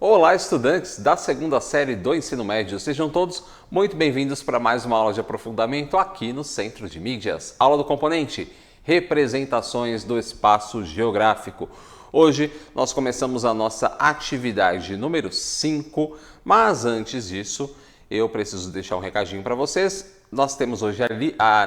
Olá, estudantes da segunda série do ensino médio, sejam todos muito bem-vindos para mais uma aula de aprofundamento aqui no Centro de Mídias. Aula do componente Representações do Espaço Geográfico. Hoje nós começamos a nossa atividade número 5, mas antes disso eu preciso deixar um recadinho para vocês. Nós temos hoje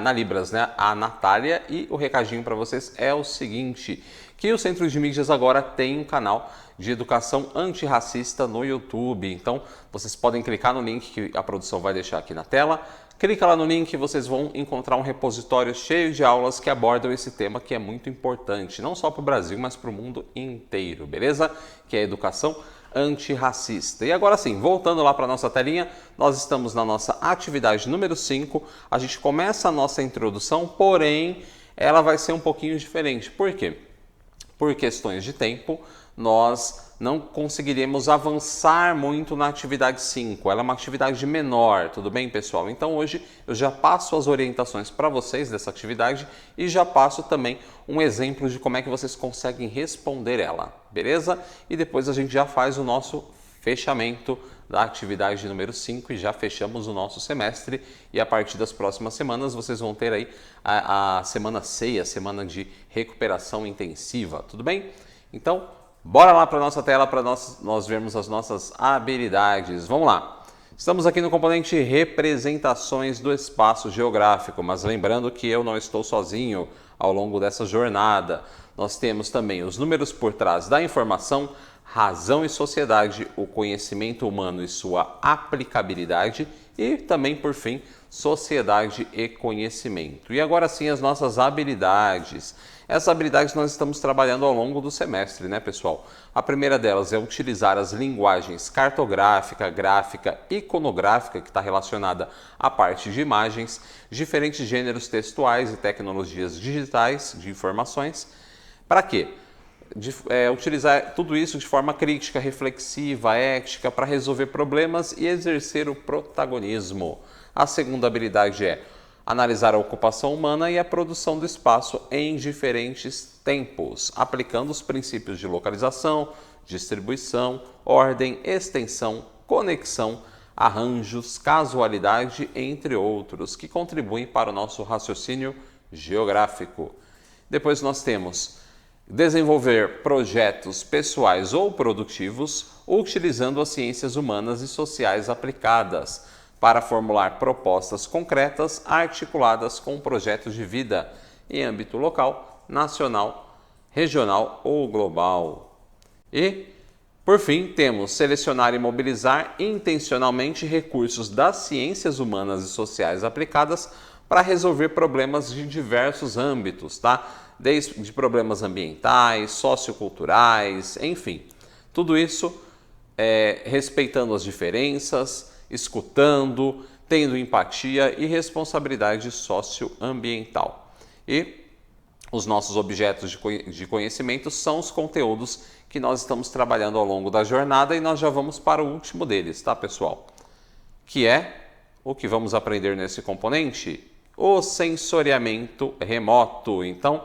na Libras, a Natália, e o recadinho para vocês é o seguinte, que o Centro de Mídias agora tem um canal de educação antirracista no YouTube. Então, vocês podem clicar no link que a produção vai deixar aqui na tela. Clica lá no link e vocês vão encontrar um repositório cheio de aulas que abordam esse tema que é muito importante, não só para o Brasil, mas para o mundo inteiro, beleza? Que é a educação antirracista. E agora sim, voltando lá para a nossa telinha, nós estamos na nossa atividade número 5. A gente começa a nossa introdução, porém, ela vai ser um pouquinho diferente. Por quê? Por questões de tempo, nós não conseguiremos avançar muito na atividade 5. Ela é uma atividade menor, tudo bem, pessoal? Então hoje eu já passo as orientações para vocês dessa atividade e já passo também um exemplo de como é que vocês conseguem responder ela, beleza? E depois a gente já faz o nosso fechamento da atividade número 5 e já fechamos o nosso semestre, e a partir das próximas semanas vocês vão ter aí a semana C, a semana de recuperação intensiva, tudo bem? Então, bora lá para a nossa tela para nós vermos as nossas habilidades. Vamos lá! Estamos aqui no componente Representações do Espaço Geográfico, mas lembrando que eu não estou sozinho ao longo dessa jornada. Nós temos também os números por trás da informação, razão e sociedade, o conhecimento humano e sua aplicabilidade, e também, por fim, sociedade e conhecimento. E agora sim, as nossas habilidades. Essas habilidades nós estamos trabalhando ao longo do semestre, né, pessoal? A primeira delas é utilizar as linguagens cartográfica, gráfica, iconográfica, que está relacionada à parte de imagens, diferentes gêneros textuais e tecnologias digitais de informações. Para quê? Utilizar tudo isso de forma crítica, reflexiva, ética, para resolver problemas e exercer o protagonismo. A segunda habilidade é analisar a ocupação humana e a produção do espaço em diferentes tempos, aplicando os princípios de localização, distribuição, ordem, extensão, conexão, arranjos, casualidade, entre outros, que contribuem para o nosso raciocínio geográfico. Depois nós temos desenvolver projetos pessoais ou produtivos utilizando as ciências humanas e sociais aplicadas para formular propostas concretas articuladas com projetos de vida em âmbito local, nacional, regional ou global. E, por fim, temos selecionar e mobilizar intencionalmente recursos das ciências humanas e sociais aplicadas para resolver problemas de diversos âmbitos, tá? Desde problemas ambientais, socioculturais, enfim. Tudo isso respeitando as diferenças, escutando, tendo empatia e responsabilidade socioambiental. E os nossos objetos de conhecimento são os conteúdos que nós estamos trabalhando ao longo da jornada, e nós já vamos para o último deles, tá, pessoal? Que é o que vamos aprender nesse componente? O sensoriamento remoto. Então,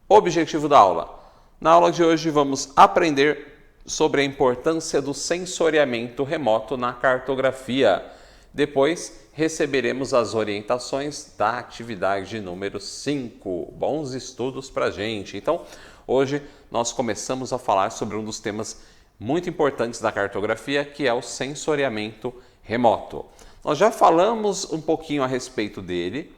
objetivo da aula. Na aula de hoje vamos aprender sobre a importância do sensoriamento remoto na cartografia. Depois receberemos as orientações da atividade número 5. Bons estudos para a gente. Então, hoje nós começamos a falar sobre um dos temas muito importantes da cartografia, que é o sensoriamento remoto. Nós já falamos um pouquinho a respeito dele,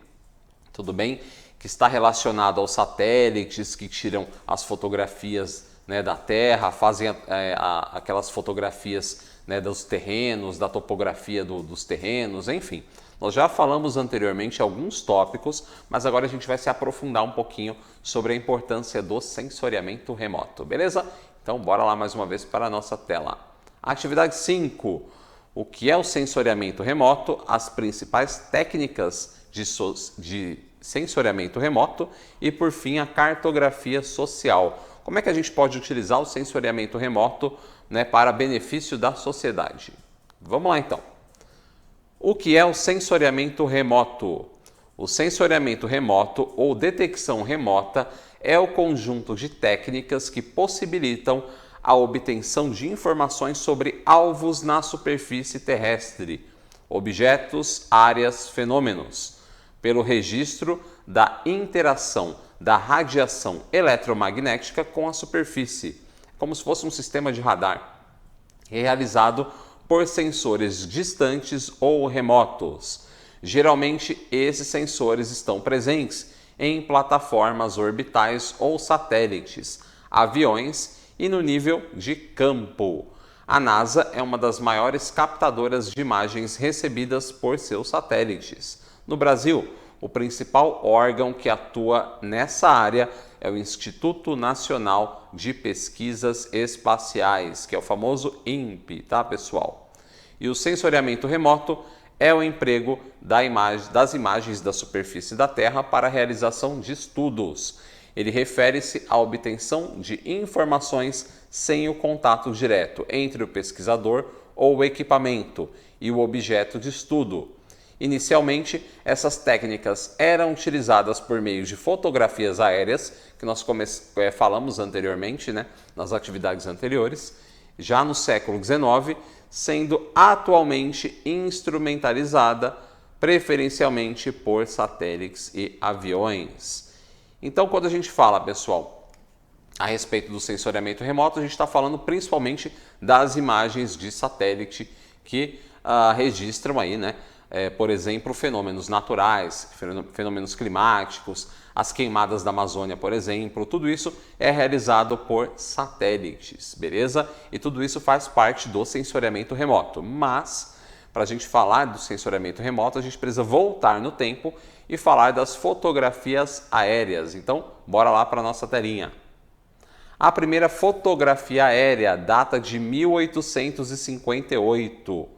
tudo bem? Que está relacionado aos satélites que tiram as fotografias, né, da Terra, fazem aquelas fotografias, né, dos terrenos, da topografia dos terrenos, enfim. Nós já falamos anteriormente alguns tópicos, mas agora a gente vai se aprofundar um pouquinho sobre a importância do sensoriamento remoto, beleza? Então, bora lá mais uma vez para a nossa tela. Atividade 5. O que é o sensoriamento remoto? As principais técnicas de sensoriamento remoto e, por fim, a cartografia social. Como é que a gente pode utilizar o sensoriamento remoto, né, para benefício da sociedade? Vamos lá, então. O que é o sensoriamento remoto? O sensoriamento remoto ou detecção remota é o conjunto de técnicas que possibilitam a obtenção de informações sobre alvos na superfície terrestre, objetos, áreas, fenômenos, pelo registro da interação da radiação eletromagnética com a superfície, como se fosse um sistema de radar, realizado por sensores distantes ou remotos. Geralmente, esses sensores estão presentes em plataformas orbitais ou satélites, aviões e no nível de campo. A NASA é uma das maiores captadoras de imagens recebidas por seus satélites. No Brasil, o principal órgão que atua nessa área é o Instituto Nacional de Pesquisas Espaciais, que é o famoso INPE, tá, pessoal? E o sensoriamento remoto é o emprego das imagens da superfície da Terra para a realização de estudos. Ele refere-se à obtenção de informações sem o contato direto entre o pesquisador ou o equipamento e o objeto de estudo. Inicialmente, essas técnicas eram utilizadas por meio de fotografias aéreas, que nós falamos anteriormente, né, nas atividades anteriores, já no século XIX, sendo atualmente instrumentalizada preferencialmente por satélites e aviões. Então, quando a gente fala, pessoal, a respeito do sensoriamento remoto, a gente está falando principalmente das imagens de satélite que registram aí, né, por exemplo, fenômenos naturais, fenômenos climáticos, as queimadas da Amazônia, por exemplo, tudo isso é realizado por satélites, beleza? E tudo isso faz parte do sensoriamento remoto. Mas, para a gente falar do sensoriamento remoto, a gente precisa voltar no tempo e falar das fotografias aéreas. Então, bora lá para a nossa telinha. A primeira fotografia aérea data de 1858,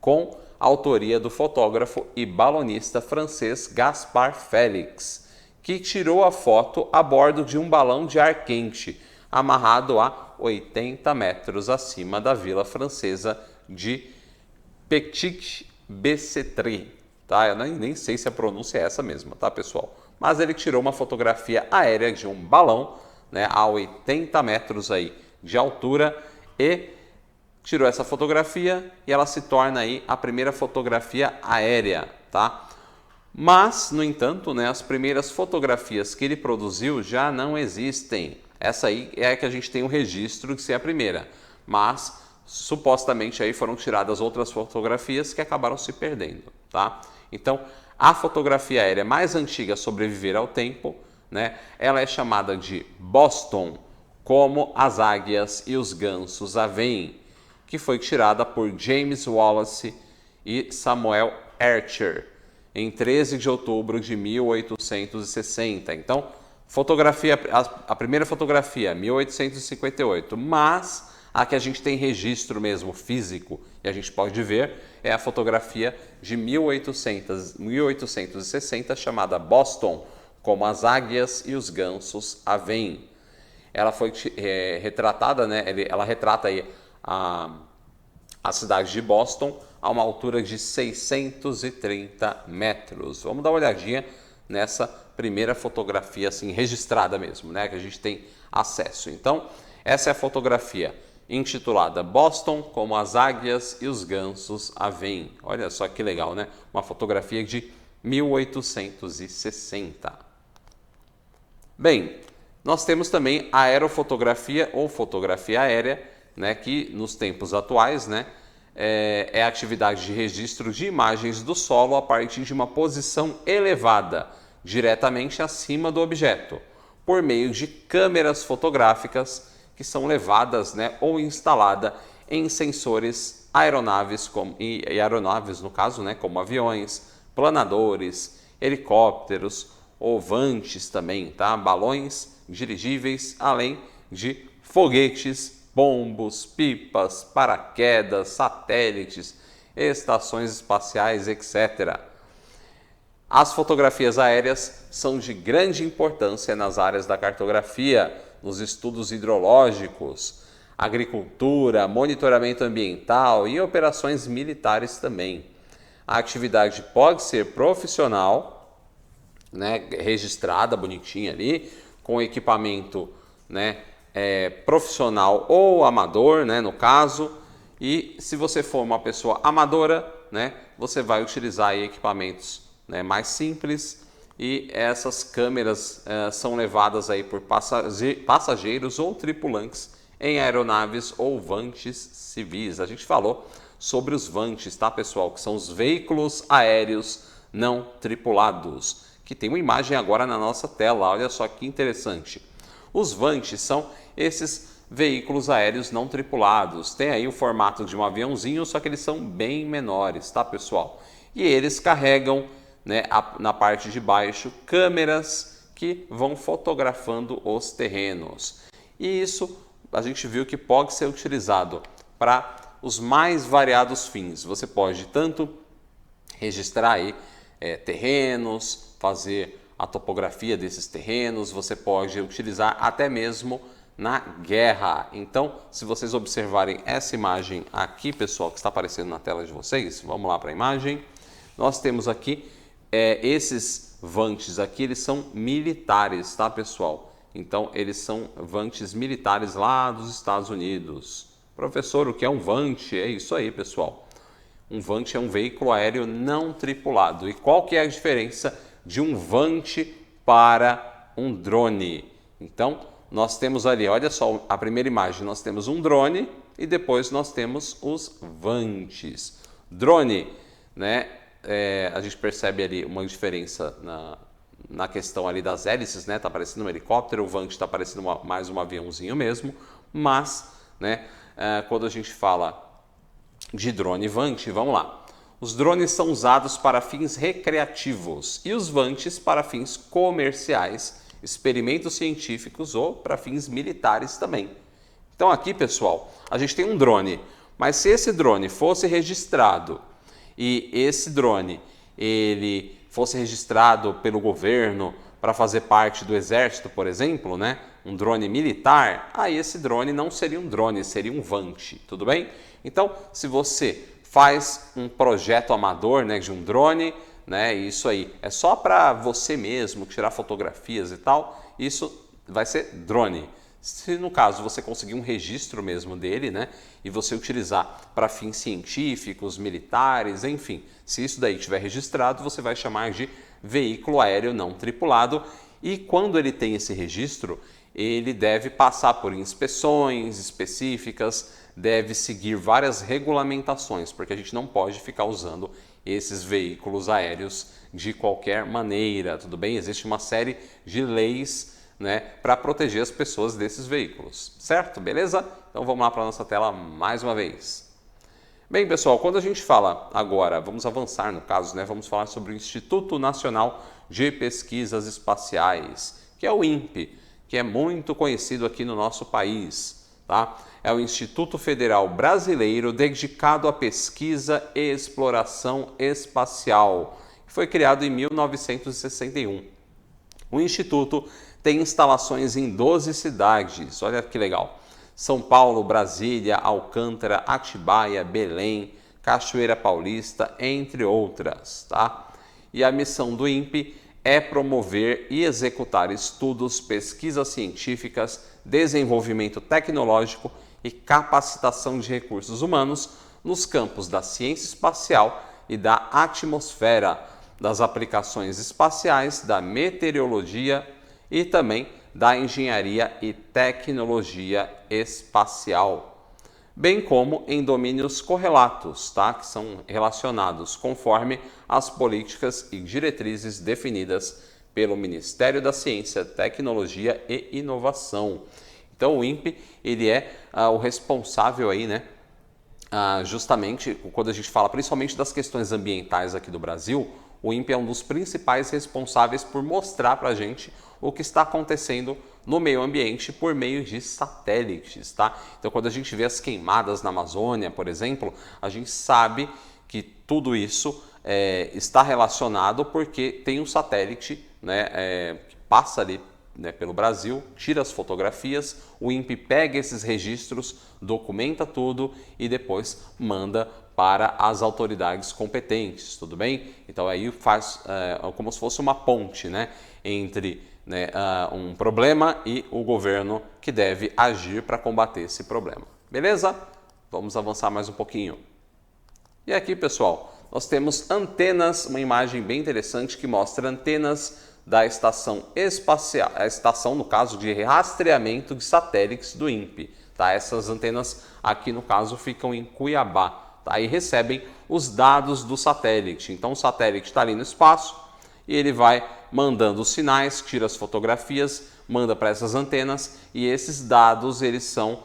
com autoria do fotógrafo e balonista francês Gaspard Félix, que tirou a foto a bordo de um balão de ar quente, amarrado a 80 metros acima da vila francesa de Petit-Bicêtre. Tá? Eu nem sei se a pronúncia é essa mesma, tá, pessoal? Mas ele tirou uma fotografia aérea de um balão, né, a 80 metros aí de altura, e tirou essa fotografia e ela se torna aí a primeira fotografia aérea, tá? Mas, no entanto, né, as primeiras fotografias que ele produziu já não existem. Essa aí é a que a gente tem o registro de ser a primeira, mas supostamente aí foram tiradas outras fotografias que acabaram se perdendo, tá? Então, a fotografia aérea mais antiga a sobreviver ao tempo, né, ela é chamada de Boston, como as águias e os gansos a veem, que foi tirada por James Wallace e Samuel Archer em 13 de outubro de 1860. Então, a primeira fotografia, 1858, mas a que a gente tem registro mesmo físico e a gente pode ver é a fotografia de 1860, chamada Boston, como as águias e os gansos a veem. Ela foi retratada, né? Ela retrata aí a cidade de Boston a uma altura de 630 metros. Vamos dar uma olhadinha nessa primeira fotografia assim registrada mesmo, né, que a gente tem acesso. Então, essa é a fotografia intitulada Boston, como as águias e os gansos a veem. Olha só que legal, né? Uma fotografia de 1860. Bem, nós temos também a aerofotografia ou fotografia aérea, né, que nos tempos atuais, né, é a atividade de registro de imagens do solo a partir de uma posição elevada, diretamente acima do objeto, por meio de câmeras fotográficas que são levadas, né, ou instaladas em sensores aeronaves, e aeronaves no caso, né, como aviões, planadores, helicópteros, ovantes também, tá? Balões dirigíveis, além de foguetes, pombos, pipas, paraquedas, satélites, estações espaciais, etc. As fotografias aéreas são de grande importância nas áreas da cartografia, nos estudos hidrológicos, agricultura, monitoramento ambiental e operações militares também. A atividade pode ser profissional, né, registrada bonitinha ali, com equipamento, né, profissional ou amador, né, no caso. E se você for uma pessoa amadora, né, você vai utilizar aí equipamentos, né, mais simples, e essas câmeras são levadas aí por passageiros ou tripulantes em aeronaves ou vantes civis. A gente falou sobre os vantes, tá, pessoal? Que são os veículos aéreos não tripulados, que tem uma imagem agora na nossa tela. Olha só que interessante. Os vantes são esses veículos aéreos não tripulados. Tem aí o formato de um aviãozinho, só que eles são bem menores, tá, pessoal? E eles carregam, né, na parte de baixo, câmeras que vão fotografando os terrenos. E isso a gente viu que pode ser utilizado para os mais variados fins. Você pode tanto registrar aí terrenos, fazer a topografia desses terrenos, você pode utilizar até mesmo na guerra. Então, se vocês observarem essa imagem aqui, pessoal, que está aparecendo na tela de vocês, vamos lá para a imagem. Nós temos aqui esses vantes aqui, eles são militares, tá, pessoal? Então, eles são vantes militares lá dos Estados Unidos. Professor, o que é um vante? É isso aí, pessoal. Um vante é um veículo aéreo não tripulado. E qual que é a diferença de um vante para um drone? Então, nós temos ali, olha só a primeira imagem, nós temos um drone e depois nós temos os vantes. Drone, né? A gente percebe ali uma diferença na questão ali das hélices, né? Tá parecendo um helicóptero, o vante está parecendo mais um aviãozinho mesmo, mas, né, quando a gente fala de drone e vante, vamos lá. Os drones são usados para fins recreativos e os vantes para fins comerciais, experimentos científicos ou para fins militares também. Então aqui, pessoal, a gente tem um drone, mas se esse drone fosse registrado e esse drone ele fosse registrado pelo governo para fazer parte do exército, por exemplo, né? Um drone militar, aí esse drone não seria um drone, seria um vante, tudo bem? Então, se você faz um projeto amador, né, de um drone, né, isso aí é só para você mesmo tirar fotografias e tal, isso vai ser drone. Se no caso você conseguir um registro mesmo dele, né, e você utilizar para fins científicos, militares, enfim, se isso daí estiver registrado, você vai chamar de veículo aéreo não tripulado. E quando ele tem esse registro, ele deve passar por inspeções específicas, deve seguir várias regulamentações, porque a gente não pode ficar usando esses veículos aéreos de qualquer maneira, tudo bem? Existe uma série de leis, né, para proteger as pessoas desses veículos, certo? Beleza? Então vamos lá para a nossa tela mais uma vez. Bem, pessoal, quando a gente fala agora, vamos avançar no caso, né? Vamos falar sobre o Instituto Nacional de Pesquisas Espaciais, que é o INPE, que é muito conhecido aqui no nosso país, tá? É o Instituto Federal Brasileiro dedicado à pesquisa e exploração espacial, que foi criado em 1961. O Instituto tem instalações em 12 cidades, olha que legal. São Paulo, Brasília, Alcântara, Atibaia, Belém, Cachoeira Paulista, entre outras, tá? E a missão do INPE é promover e executar estudos, pesquisas científicas, desenvolvimento tecnológico e capacitação de recursos humanos nos campos da ciência espacial e da atmosfera, das aplicações espaciais, da meteorologia e também da engenharia e tecnologia espacial, bem como em domínios correlatos, tá? Que são relacionados conforme as políticas e diretrizes definidas pelo Ministério da Ciência, Tecnologia e Inovação. Então o INPE ele é o responsável aí, né? Justamente quando a gente fala principalmente das questões ambientais aqui do Brasil, o INPE é um dos principais responsáveis por mostrar para a gente o que está acontecendo no meio ambiente por meio de satélites, tá? Então, quando a gente vê as queimadas na Amazônia, por exemplo, a gente sabe que tudo isso está relacionado porque tem um satélite, né, que passa ali, né, pelo Brasil, tira as fotografias, o INPE pega esses registros, documenta tudo e depois manda para as autoridades competentes, tudo bem? Então aí faz como se fosse uma ponte, né, entre né, um problema e o governo que deve agir para combater esse problema. Beleza? Vamos avançar mais um pouquinho. E aqui, pessoal, nós temos antenas, uma imagem bem interessante que mostra antenas da estação espacial, a estação, no caso, de rastreamento de satélites do INPE. Tá? Essas antenas aqui, no caso, ficam em Cuiabá, tá? E recebem os dados do satélite. Então, o satélite está ali no espaço e ele vai mandando os sinais, tira as fotografias, manda para essas antenas e esses dados eles são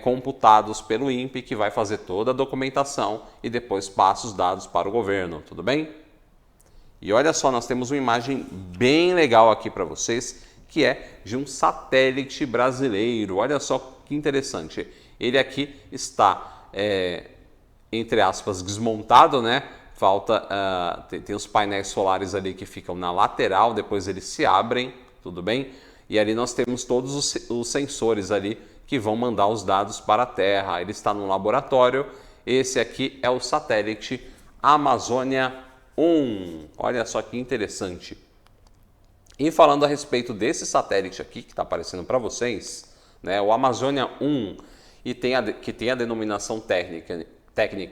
computados pelo INPE, que vai fazer toda a documentação e depois passa os dados para o governo, tudo bem? E olha só, nós temos uma imagem bem legal aqui para vocês, que é de um satélite brasileiro. Olha só que interessante. Ele aqui está, entre aspas, desmontado, né? Tem os painéis solares ali que ficam na lateral, depois eles se abrem, tudo bem? E ali nós temos todos os sensores ali que vão mandar os dados para a Terra. Ele está no laboratório. Esse aqui é o satélite Amazônia 1. Olha só que interessante. E falando a respeito desse satélite aqui que está aparecendo para vocês, né, o Amazônia 1, que tem a denominação técnica,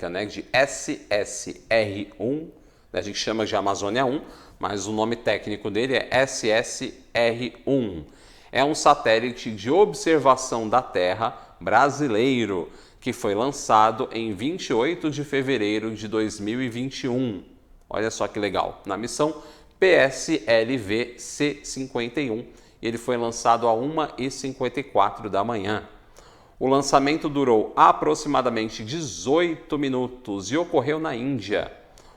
né, de SSR1, a gente chama de Amazônia 1, mas o nome técnico dele é SSR1. É um satélite de observação da Terra brasileiro, que foi lançado em 28 de fevereiro de 2021. Olha só que legal, na missão PSLV-C51, e ele foi lançado a 1h54 da manhã. O lançamento durou aproximadamente 18 minutos e ocorreu na Índia.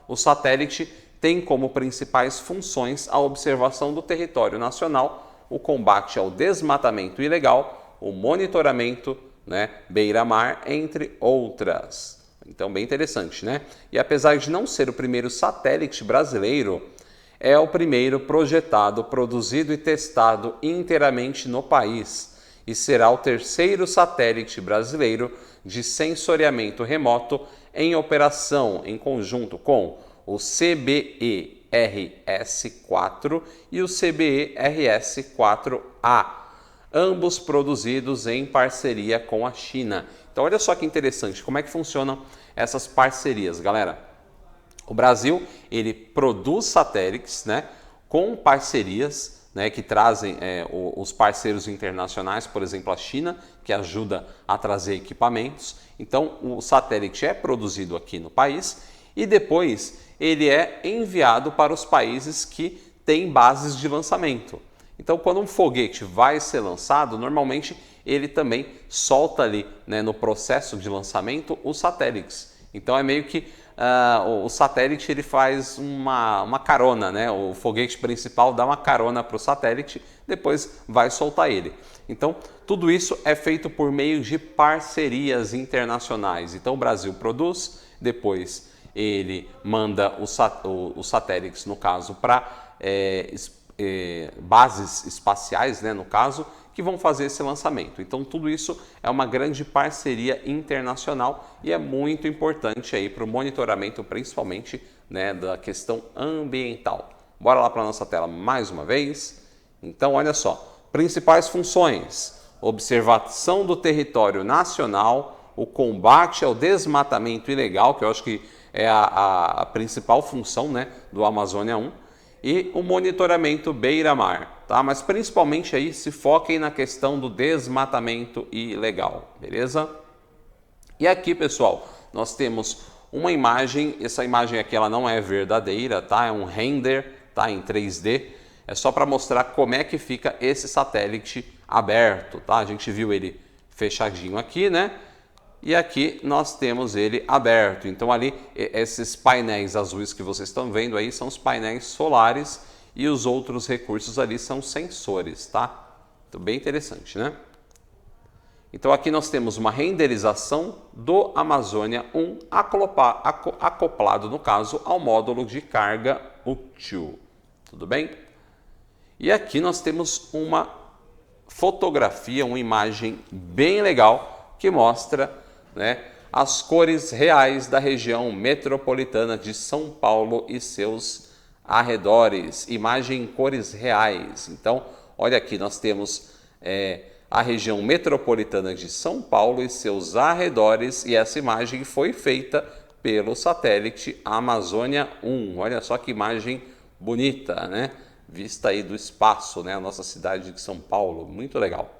O satélite tem como principais funções a observação do território nacional, o combate ao desmatamento ilegal, o monitoramento, né, beira-mar, entre outras. Então, bem interessante, né? E apesar de não ser o primeiro satélite brasileiro, é o primeiro projetado, produzido e testado inteiramente no país e será o terceiro satélite brasileiro de sensoriamento remoto em operação em conjunto com o CBE-RS-4 e o CBE-RS-4A, ambos produzidos em parceria com a China. Então, olha só que interessante, como é que funcionam essas parcerias, galera? O Brasil, ele produz satélites, né, com parcerias, né, que trazem os parceiros internacionais, por exemplo, a China, que ajuda a trazer equipamentos. Então, o satélite é produzido aqui no país e depois ele é enviado para os países que têm bases de lançamento. Então, quando um foguete vai ser lançado, normalmente ele também solta ali, né, no processo de lançamento os satélites. Então, é meio que o satélite ele faz uma carona, né? O foguete principal dá uma carona para o satélite, depois vai soltar ele. Então, tudo isso é feito por meio de parcerias internacionais. Então, o Brasil produz, depois ele manda os satélites, no caso, para bases espaciais, né, no caso, que vão fazer esse lançamento. Então, tudo isso é uma grande parceria internacional e é muito importante aí para o monitoramento, principalmente, né, da questão ambiental. Bora lá para a nossa tela mais uma vez. Então, olha só, principais funções: observação do território nacional, o combate ao desmatamento ilegal, que eu acho que é a principal função, né, do Amazônia 1, e o monitoramento beira-mar, tá? Mas principalmente aí se foquem na questão do desmatamento ilegal, beleza? E aqui, pessoal, nós temos uma imagem, essa imagem aqui ela não é verdadeira, tá? É um render, tá? Em 3D, é só para mostrar como é que fica esse satélite aberto, tá? A gente viu ele fechadinho aqui, né? E aqui nós temos ele aberto. Então ali, esses painéis azuis que vocês estão vendo aí são os painéis solares e os outros recursos ali são sensores, tá? Então, bem interessante, né? Então aqui nós temos uma renderização do Amazônia 1 acoplado, no caso, ao módulo de carga útil. Tudo bem? E aqui nós temos uma fotografia, uma imagem bem legal que mostra, né, as cores reais da região metropolitana de São Paulo e seus arredores. Imagem em cores reais. Então, olha aqui, nós temos a região metropolitana de São Paulo e seus arredores, e essa imagem foi feita pelo satélite Amazônia 1. Olha só que imagem bonita, né? Vista aí do espaço, né? A nossa cidade de São Paulo, muito legal.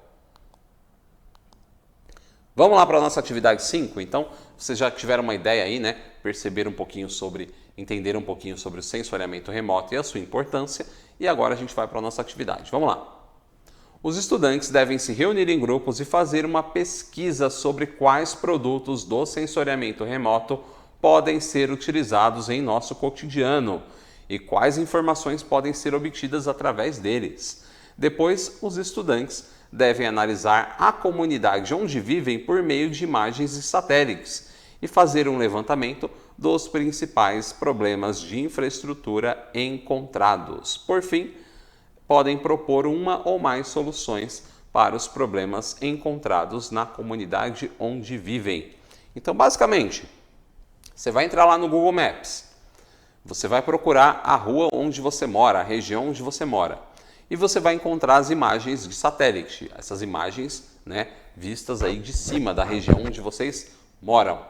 Vamos lá para a nossa atividade 5? Então, vocês já tiveram uma ideia aí, né? Perceberam um pouquinho sobre, entenderam um pouquinho sobre o sensoriamento remoto e a sua importância. E agora a gente vai para a nossa atividade. Vamos lá. Os estudantes devem se reunir em grupos e fazer uma pesquisa sobre quais produtos do sensoriamento remoto podem ser utilizados em nosso cotidiano e quais informações podem ser obtidas através deles. Depois, os estudantes devem analisar a comunidade onde vivem por meio de imagens e satélites e fazer um levantamento dos principais problemas de infraestrutura encontrados. Por fim, podem propor uma ou mais soluções para os problemas encontrados na comunidade onde vivem. Então, basicamente, você vai entrar lá no Google Maps, você vai procurar a rua onde você mora, a região onde você mora, e você vai encontrar as imagens de satélite, essas imagens, né, vistas aí de cima da região onde vocês moram.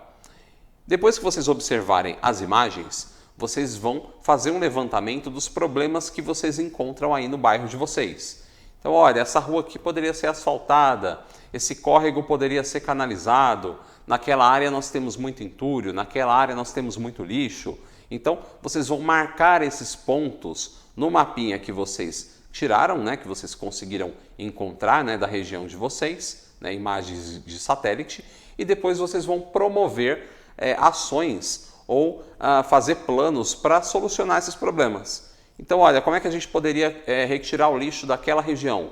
Depois que vocês observarem as imagens, vocês vão fazer um levantamento dos problemas que vocês encontram aí no bairro de vocês. Então, olha, essa rua aqui poderia ser asfaltada, esse córrego poderia ser canalizado, naquela área nós temos muito entulho, naquela área nós temos muito lixo. Então, vocês vão marcar esses pontos no mapinha que vocês tiraram, né, que vocês conseguiram encontrar, né, da região de vocês, né, imagens de satélite, e depois vocês vão promover ações ou fazer planos para solucionar esses problemas. Então, olha, como é que a gente poderia retirar o lixo daquela região?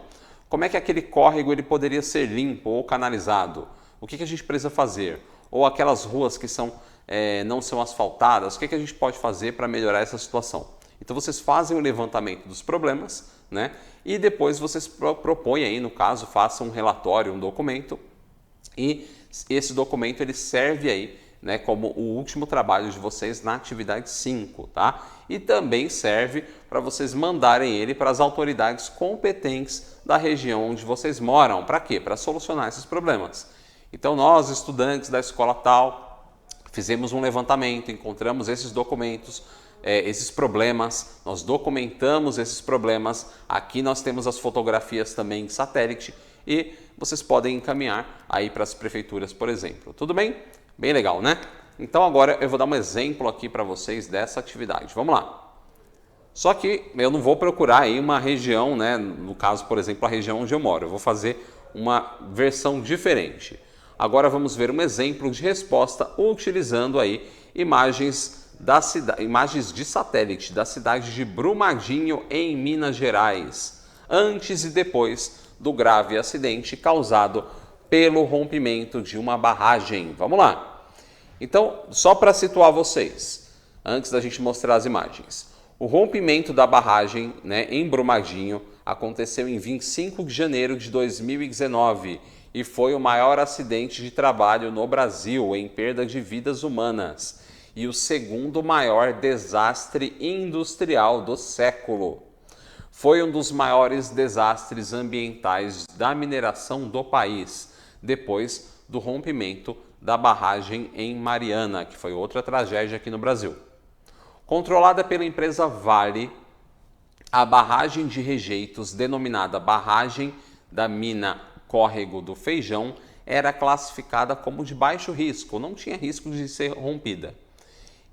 Como é que aquele córrego ele poderia ser limpo ou canalizado? O que a gente precisa fazer? Ou aquelas ruas que não são asfaltadas, o que a gente pode fazer para melhorar essa situação? Então, vocês fazem o levantamento dos problemas, né? E depois vocês propõem aí, no caso, façam um relatório, um documento, e esse documento ele serve aí, né, como o último trabalho de vocês na atividade 5, tá? E também serve para vocês mandarem ele para as autoridades competentes da região onde vocês moram. Para quê? Para solucionar esses problemas. Então, nós, estudantes da escola tal, fizemos um levantamento, encontramos esses documentos, esses problemas, nós documentamos esses problemas. Aqui nós temos as fotografias também em satélite e vocês podem encaminhar aí para as prefeituras, por exemplo. Tudo bem? Bem legal, né? Então agora eu vou dar um exemplo aqui para vocês dessa atividade. Vamos lá. Só que eu não vou procurar aí uma região, né? No caso, por exemplo, a região onde eu moro. Eu vou fazer uma versão diferente. Agora vamos ver um exemplo de resposta utilizando aí imagens de satélite da cidade de Brumadinho, em Minas Gerais, antes e depois do grave acidente causado pelo rompimento de uma barragem. Vamos lá. Então, só para situar vocês, antes da gente mostrar as imagens. O rompimento da barragem, né, em Brumadinho aconteceu em 25 de janeiro de 2019 e foi o maior acidente de trabalho no Brasil em perda de vidas humanas e o segundo maior desastre industrial do século. Foi um dos maiores desastres ambientais da mineração do país, depois do rompimento da barragem em Mariana, que foi outra tragédia aqui no Brasil. Controlada pela empresa Vale, a barragem de rejeitos, denominada Barragem da Mina Córrego do Feijão, era classificada como de baixo risco, não tinha risco de ser rompida,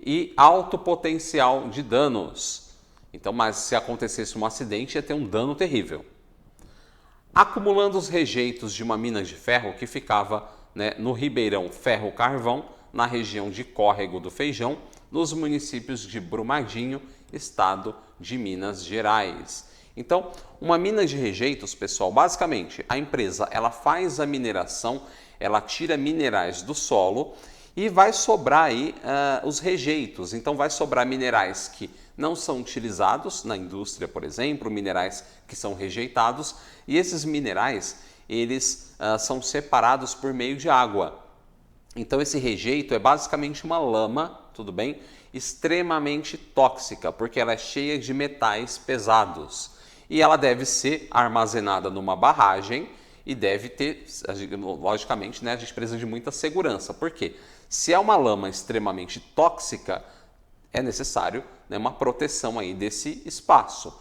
e alto potencial de danos. Então, mas se acontecesse um acidente, ia ter um dano terrível. Acumulando os rejeitos de uma mina de ferro que ficava, né, no Ribeirão Ferro Carvão, na região de Córrego do Feijão, nos municípios de Brumadinho, estado de Minas Gerais. Então, uma mina de rejeitos, pessoal, basicamente a empresa ela faz a mineração, ela tira minerais do solo e vai sobrar aí os rejeitos. Então, vai sobrar minerais que não são utilizados na indústria, por exemplo, minerais que são rejeitados, e esses minerais eles são separados por meio de água. Então esse rejeito é basicamente uma lama, tudo bem? Extremamente tóxica, porque ela é cheia de metais pesados. e ela deve ser armazenada numa barragem e deve ter, logicamente, né, a gente precisa de muita segurança. Por quê? Se é uma lama extremamente tóxica, é necessário, né, uma proteção aí desse espaço.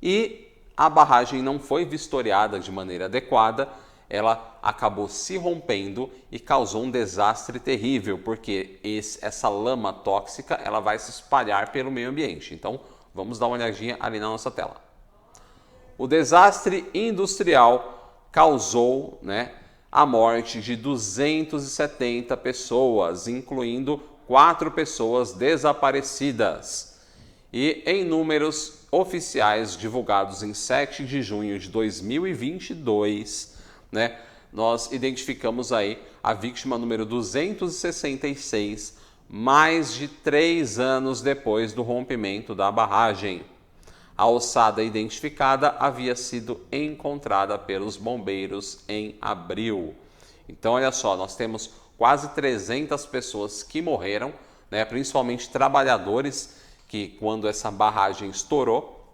E a barragem não foi vistoriada de maneira adequada, ela acabou se rompendo e causou um desastre terrível, porque essa lama tóxica ela vai se espalhar pelo meio ambiente. Então, vamos dar uma olhadinha ali na nossa tela. O desastre industrial causou, né, a morte de 270 pessoas, incluindo 4 pessoas desaparecidas. E em números oficiais divulgados em 7 de junho de 2022, né, nós identificamos aí a vítima número 266, mais de 3 anos depois do rompimento da barragem. A ossada identificada havia sido encontrada pelos bombeiros em abril. Então, olha só, nós temos quase 300 pessoas que morreram, né, principalmente trabalhadores que, quando essa barragem estourou,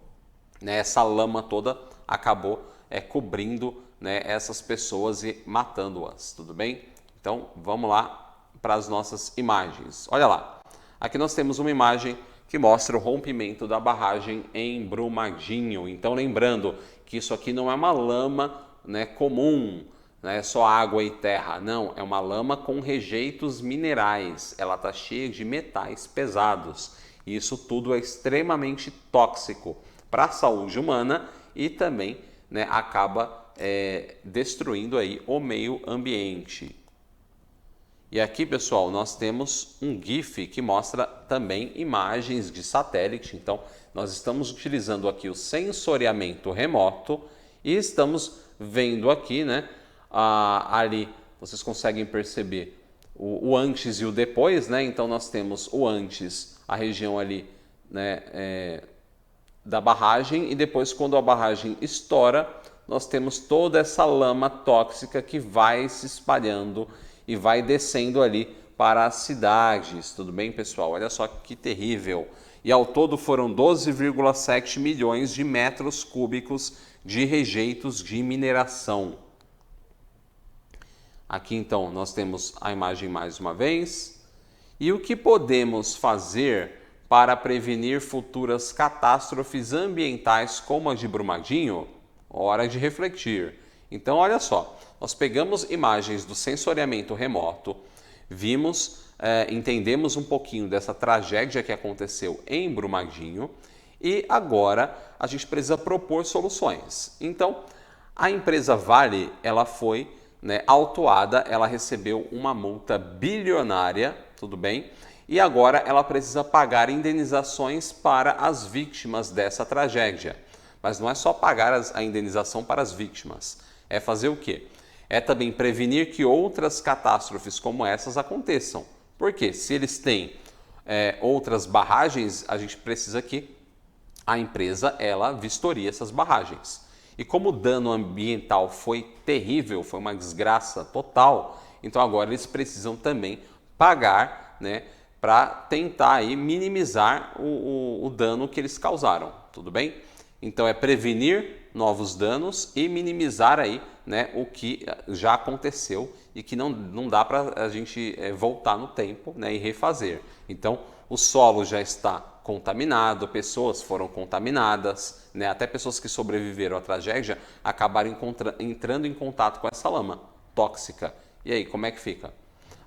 né, essa lama toda acabou cobrindo, né, essas pessoas e matando-as, tudo bem? Então, vamos lá para as nossas imagens. Olha lá, aqui nós temos uma imagem que mostra o rompimento da barragem em Brumadinho. Então, lembrando que isso aqui não é uma lama, né, comum, né, só água e terra. Não, é uma lama com rejeitos minerais. Ela está cheia de metais pesados. E isso tudo é extremamente tóxico para a saúde humana e também, né, acaba destruindo aí o meio ambiente. E aqui, pessoal, nós temos um GIF que mostra também imagens de satélite. Então, nós estamos utilizando aqui o sensoriamento remoto e estamos vendo aqui, né, ali vocês conseguem perceber o antes e o depois, né? Então, nós temos o antes, a região ali, né, da barragem, e depois, quando a barragem estoura, nós temos toda essa lama tóxica que vai se espalhando e vai descendo ali para as cidades. Tudo bem, pessoal? Olha só que terrível. E ao todo foram 12,7 milhões de metros cúbicos de rejeitos de mineração. Aqui então nós temos a imagem mais uma vez. E o que podemos fazer para prevenir futuras catástrofes ambientais como a de Brumadinho? Hora de refletir. Então, olha só, nós pegamos imagens do sensoriamento remoto, vimos, entendemos um pouquinho dessa tragédia que aconteceu em Brumadinho e agora a gente precisa propor soluções. Então, a empresa Vale, ela foi, né, autuada, ela recebeu uma multa bilionária, tudo bem? E agora ela precisa pagar indenizações para as vítimas dessa tragédia. Mas não é só pagar a indenização para as vítimas, é fazer o quê? É também prevenir que outras catástrofes como essas aconteçam. Porque se eles têm outras barragens, a gente precisa que a empresa ela vistorie essas barragens. E como o dano ambiental foi terrível, foi uma desgraça total, então agora eles precisam também pagar, né, para tentar aí minimizar o dano que eles causaram, tudo bem? Então é prevenir novos danos e minimizar aí, né, o que já aconteceu e que não dá para a gente voltar no tempo, né, e refazer. Então o solo já está contaminado, pessoas foram contaminadas, né, até pessoas que sobreviveram à tragédia acabaram entrando em contato com essa lama tóxica. E aí, como é que fica?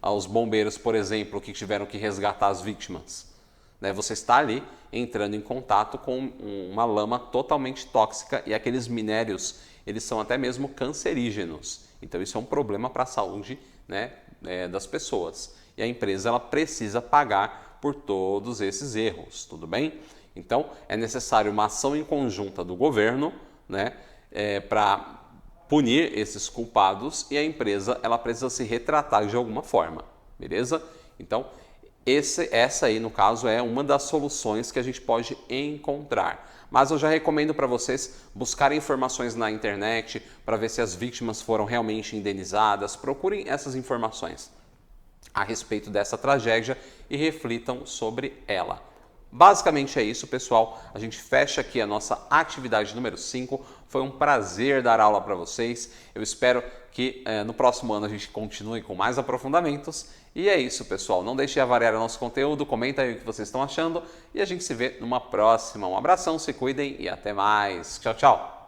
Os bombeiros, por exemplo, que tiveram que resgatar as vítimas. Você está ali entrando em contato com uma lama totalmente tóxica e aqueles minérios, eles são até mesmo cancerígenos. Então isso é um problema para a saúde, né, das pessoas. E a empresa ela precisa pagar por todos esses erros, tudo bem? Então é necessário uma ação em conjunta do governo, né, para punir esses culpados e a empresa ela precisa se retratar de alguma forma, beleza? Então essa aí, no caso, é uma das soluções que a gente pode encontrar. Mas eu já recomendo para vocês buscarem informações na internet para ver se as vítimas foram realmente indenizadas. Procurem essas informações a respeito dessa tragédia e reflitam sobre ela. Basicamente é isso, pessoal. A gente fecha aqui a nossa atividade número 5. Foi um prazer dar aula para vocês. Eu espero que no próximo ano a gente continue com mais aprofundamentos. E é isso, pessoal. Não deixe de avaliar o nosso conteúdo, comenta aí o que vocês estão achando e a gente se vê numa próxima. Um abração, se cuidem e até mais. Tchau, tchau!